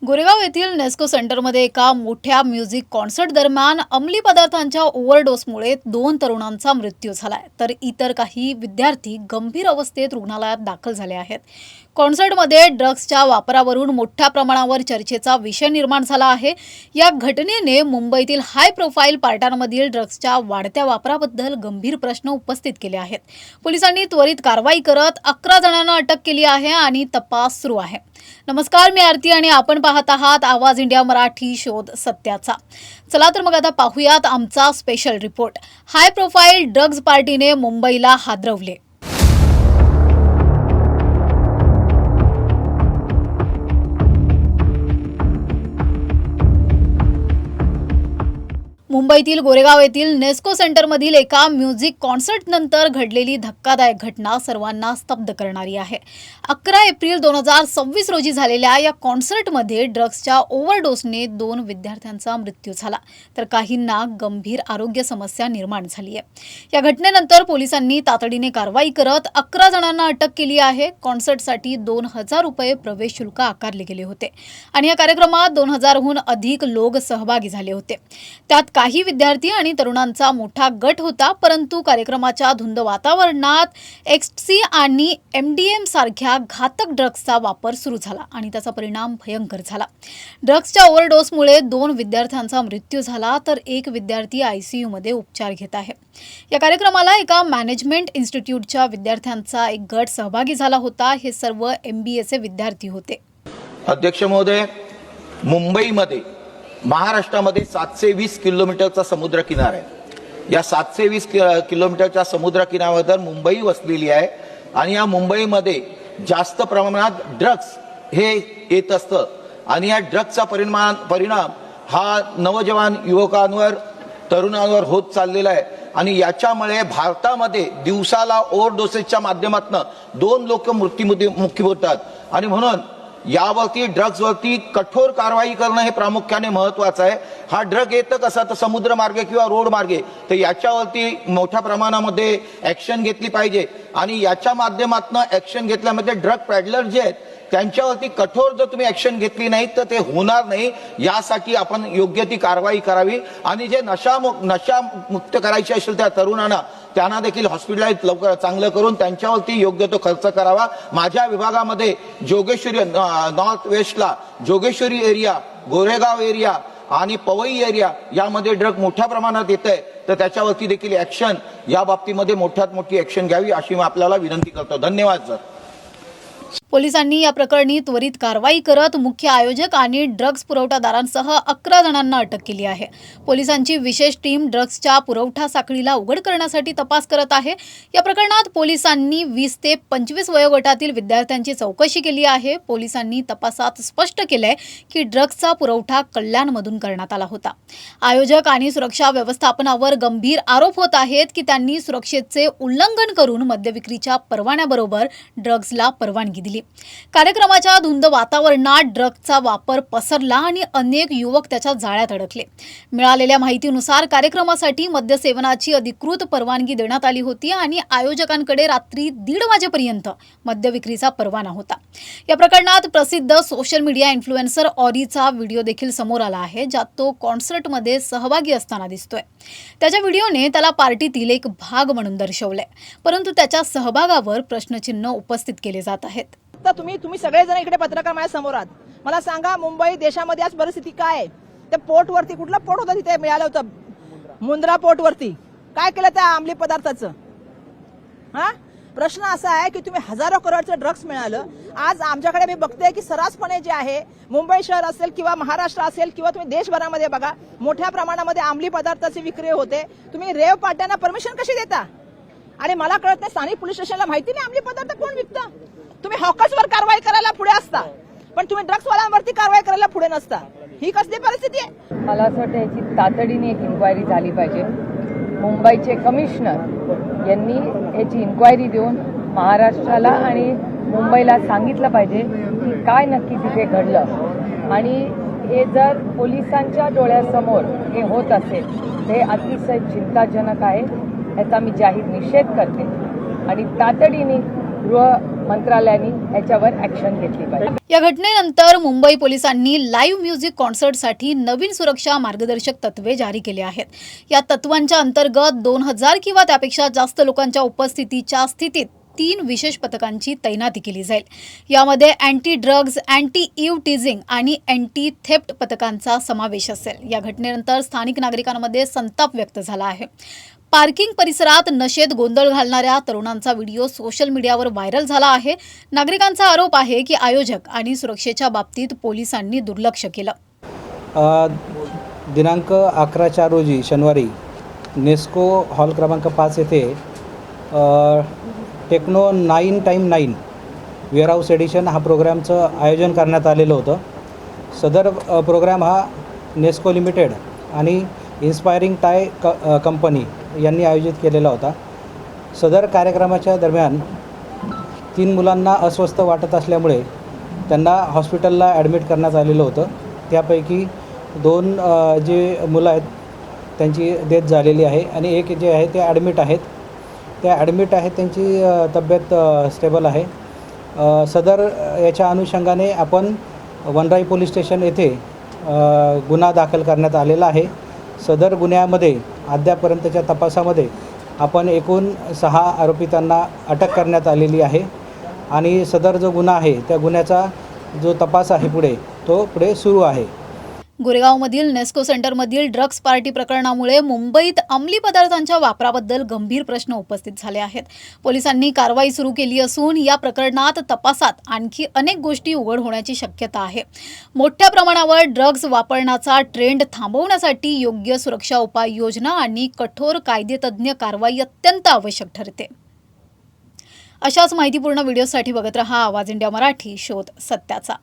गोरेगाव येथील नेस्को सेंटरमध्ये एका मोठ्या म्युझिक कॉन्सर्ट दरम्यान अंमली पदार्थांच्या ओव्हरडोसमुळे 2 तरुणांचा मृत्यू झालाय, तर इतर काही विद्यार्थी गंभीर अवस्थेत रुग्णालयात दाखल झाले आहेत. कॉन्सर्टमध्ये ड्रग्सच्या वापरावरून मोठ्या प्रमाणावर चर्चेचा विषय निर्माण झाला आहे. या घटनेने मुंबईतील हाय प्रोफाईल पार्ट्यांमधील ड्रग्सच्या वाढत्या वापराबद्दल गंभीर प्रश्न उपस्थित केले आहेत. पोलिसांनी त्वरित कारवाई करत 11 जणांना अटक केली आहे आणि तपास सुरू आहे. नमस्कार, मी आरती आणि आपण पाहत आहात आवाज इंडिया मराठी, शोध सत्याचा. चला तर मग आता पाहूयात आमचा special report. High profile drugs पार्टीने मुंबईला हादरवले. मुंबईतील गोरेगाव येथील नेस्को सेंटरमधील एका म्युझिक कॉन्सर्टनंतर घडलेली धक्कादायक घटना सर्वांना स्तब्ध करणारी आहे. 11 एप्रिल 2026 रोजी झालेल्या या कॉन्सर्टमध्ये ड्रग्सच्या ओव्हरडोसने 2 विद्यार्थ्यांचा मृत्यू झाला, तर काहींना गंभीर आरोग्य समस्या निर्माण झाली आहे. या घटनेनंतर पोलिसांनी तातडीने कारवाई करत 11 जणांना अटक केली आहे. कॉन्सर्टसाठी 2000 रुपये प्रवेश शुल्क आकारले गेले होते आणि या कार्यक्रमात 2000हून अधिक लोक सहभागी झाले होते. त्यात काही विद्यार्थी आणि तरुणांचा मोठा गट होता, परंतु कार्यक्रमाच्या धुंद वातावरणात एक्ससी आणि MDM सारख्या घातक ड्रग्सचा वापर सुरू झाला आणि त्याचा परिणाम भयंकर झाला. ड्रग्सच्या ओव्हरडोसमुळे 2 विद्यार्थ्यांचा मृत्यू झाला, तर एक विद्यार्थी ICU मध्ये उपचार घेत आहे. या कार्यक्रमाला एका मॅनेजमेंट इन्स्टिट्यूटच्या विद्यार्थ्यांचा एक गट सहभागी झाला होता. हे सर्व MBAचे विद्यार्थी होते. अध्यक्ष महोदय, मुंबईमध्ये महाराष्ट्रामध्ये 720 किलोमीटरचा समुद्र किनारा आहे. या 720 किलोमीटरच्या समुद्र किनाऱ्यावर मुंबई वसलेली आहे आणि या मुंबईमध्ये जास्त प्रमाणात ड्रग्स हे येत असतं आणि या ड्रग्सचा परिणाम हा नवजवान युवकांवर, तरुणांवर होत चाललेला आहे आणि याच्यामुळे भारतामध्ये दिवसाला ओव्हरडोसेसच्या माध्यमातून 2 लोक मृत्युमुखी होतात आणि म्हणून यावरती ड्रग्सवरती कठोर कारवाई करणं हे प्रामुख्याने महत्वाचं आहे. हा ड्रग येतं कसा तर समुद्र मार्गे किंवा रोड मार्गे, तर याच्यावरती मोठ्या प्रमाणामध्ये ऍक्शन घेतली पाहिजे आणि याच्या माध्यमातून ऍक्शन घेतल्यामध्ये ड्रग पॅडलर जे आहेत त्यांच्यावरती कठोर जर तुम्ही ऍक्शन घेतली नाही तर ते होणार नाही. यासाठी आपण योग्य ती कारवाई करावी आणि जे नशा मुक्त करायची असेल त्या तरुणांना त्यांना देखील हॉस्पिटलाइज लवकर चांगलं करून त्यांच्यावरती योग्य तो खर्च करावा. माझ्या विभागामध्ये जोगेश्वरी नॉर्थ वेस्टला जोगेश्वरी एरिया, गोरेगाव एरिया आणि पवई एरिया यामध्ये ड्रग मोठ्या प्रमाणात येत आहे, तर त्याच्यावरती देखील ऍक्शन या बाबतीमध्ये मोठ्यात मोठी ऍक्शन घ्यावी अशी मी आपल्याला विनंती करतो. धन्यवाद सर. पोलिसांनी या प्रकरणी त्वरित कारवाई करत मुख्य आयोजक आणि ड्रग्ज पुरवठादारांसह 11 जणांना अटक केली आहे. पोलिसांची विशेष टीम ड्रग्सच्या पुरवठा साखळीला उघड करण्यासाठी तपास करत आहे. या प्रकरणात पोलिसांनी 20 ते 25 वयोगटातील विद्यार्थ्यांची चौकशी केली आहे. पोलिसांनी तपासात स्पष्ट केलंय की ड्रग्सचा पुरवठा कल्याणमधून करण्यात आला होता. आयोजक आणि सुरक्षा व्यवस्थापनावर गंभीर आरोप होत आहेत की त्यांनी सुरक्षेचे उल्लंघन करून मद्यविक्रीच्या परवान्याबरोबर ड्रग्सला परवानगी दिली. कार्यक्रमाच्या धुंद वातावरणात ड्रग्सचा वापर पसरला आणि अनेक युवक त्याच्या जाळ्यात अडकले. मिळालेल्या माहितीनुसार कार्यक्रमासाठी मद्यसेवनाची अधिकृत परवानगी देण्यात आली होती आणि आयोजकांकडे रात्री 1:30 वाजेपर्यंत मद्यविक्रीचा परवाना होता. या प्रकरणात प्रसिद्ध सोशल मीडिया इन्फ्लुएन्सर ऑरीचा व्हिडिओ देखील समोर आला आहे, ज्यात तो कॉन्सर्टमध्ये सहभागी असताना दिसतोय. त्याच्या व्हिडिओने त्याला पार्टीतील एक भाग म्हणून दर्शवलंय, परंतु त्याच्या सहभागावर प्रश्नचिन्ह उपस्थित केले जात आहेत. तर तुम्ही सगळेजण इकडे पत्रकार माझ्या समोर आहात. मला सांगा, मुंबई देशामध्ये आज परिस्थिती काय आहे? ते पोर्ट वरती, कुठला पोर्ट होता तिथे मिळालं होतं, मुंद्रा पोर्ट वरती काय केलं त्या अंमली पदार्थाचं? हा प्रश्न असा आहे की तुम्ही हजारो करोडचं ड्रग्स मिळालं. आज आमच्याकडे मी बघते की सर्रासपणे जे आहे, मुंबई शहर असेल किंवा महाराष्ट्र असेल किंवा तुम्ही देशभरामध्ये बघा, मोठ्या प्रमाणामध्ये अंमली पदार्थाची विक्री होते. तुम्ही रेव पार्ट्यांना परमिशन कशी देता? आणि मला कळत नाही, स्थानिक पोलीस स्टेशनला माहिती नाही अंमली पदार्थ कोण विकतं. तुम्ही हॉकर्सवर कारवाई करायला पुढे असता, पण तुम्ही ड्रग्सवाल्यांवरती कारवाई करायला पुढे नसता. ही कसली परिस्थिती आहे? मला असं वाटतं याची तातडीने एक इन्क्वायरी झाली पाहिजे. मुंबईचे कमिशनर यांनी याची इन्क्वायरी देऊन महाराष्ट्राला आणि मुंबईला सांगितलं पाहिजे की काय नक्की तिथे घडलं आणि हे जर पोलिसांच्या डोळ्यासमोर हे होत असेल ते अतिशय चिंताजनक आहे. याचा मी जाहीर निषेध करते आणि तातडीने मंत्रालयाने याच्यावर ॲक्शन घेतली पाहिजे. या घटनेनंतर मुंबई पोलिसांनी लाईव्ह म्युझिक कॉन्सर्टसाठी नवीन सुरक्षा मार्गदर्शक तत्वे जारी केली आहेत. या तत्वांच्या अंतर्गत 2000 किंवा त्यापेक्षा जास्त लोकांच्या उपस्थितीच्या स्थितीत 3 विशेष पथकांची तैनाती केली जाईल. यामध्ये anti drugs, anti eve teasing आणि अँटी थेफ्ट पथकांचा समावेश असेल. या घटनेनंतर स्थानिक नागरिकांमध्ये संताप व्यक्त झाला आहे. पार्किंग परिसरात नशेत गोंधळ घालणाऱ्या तरुणांचा व्हिडिओ सोशल मीडियावर व्हायरल झाला आहे. नागरिकांचा आरोप आहे की आयोजक आणि सुरक्षेच्या बाबतीत पोलिसांनी दुर्लक्ष केलं. दिनांक 11/4 रोजी शनिवारी नेस्को हॉल क्रमांक 5 येथे टेक्नो 9x9 वेअरहाऊस एडिशन हा प्रोग्रामचं आयोजन करण्यात आलेलं होतं. सदर प्रोग्राम हा नेस्को लिमिटेड आणि इन्स्पायरिंग टाय कंपनी यांनी आयोजित केलेला होता. सदर कार्यक्रमाच्या दरम्यान 3 मुलांना अस्वस्थ वाटत असल्यामुळे त्यांना हॉस्पिटलला ॲडमिट करण्यात आलेलं होतं. त्यापैकी 2 जे मुलं आहेत त्यांची डेथ झालेली आहे आणि एक जे आहे ते ॲडमिट आहेत. त्यांची तब्येत स्टेबल आहे. सदर याच्या अनुषंगाने आपण वनराई पोलीस स्टेशन येथे गुन्हा दाखल करण्यात आलेला आहे. सदर गुन्ह्यामध्ये अद्यापर्यंतच्या तपासामध्ये आपण एकूण 6 आरोपितांना अटक करण्यात आलेली आहे आणि सदर जो गुन्हा आहे त्या गुन्ह्याचा जो तपास आहे पुढे सुरू आहे. गोरेगावमधील नेस्को सेंटरमधील ड्रग्ज पार्टी प्रकरणामुळे मुंबईत अंमली पदार्थांच्या वापराबद्दल गंभीर प्रश्न उपस्थित झाले आहेत. पोलिसांनी कारवाई सुरू केली असून या प्रकरणात तपासात आणखी अनेक गोष्टी उघड होण्याची शक्यता आहे. मोठ्या प्रमाणावर ड्रग्ज वापरण्याचा ट्रेंड थांबवण्यासाठी योग्य सुरक्षा उपाययोजना आणि कठोर कायदेतज्ञ कारवाई अत्यंत आवश्यक ठरते. अशाच माहितीपूर्ण व्हिडिओसाठी बघत रहा आवाज इंडिया मराठी, शोध सत्याचा.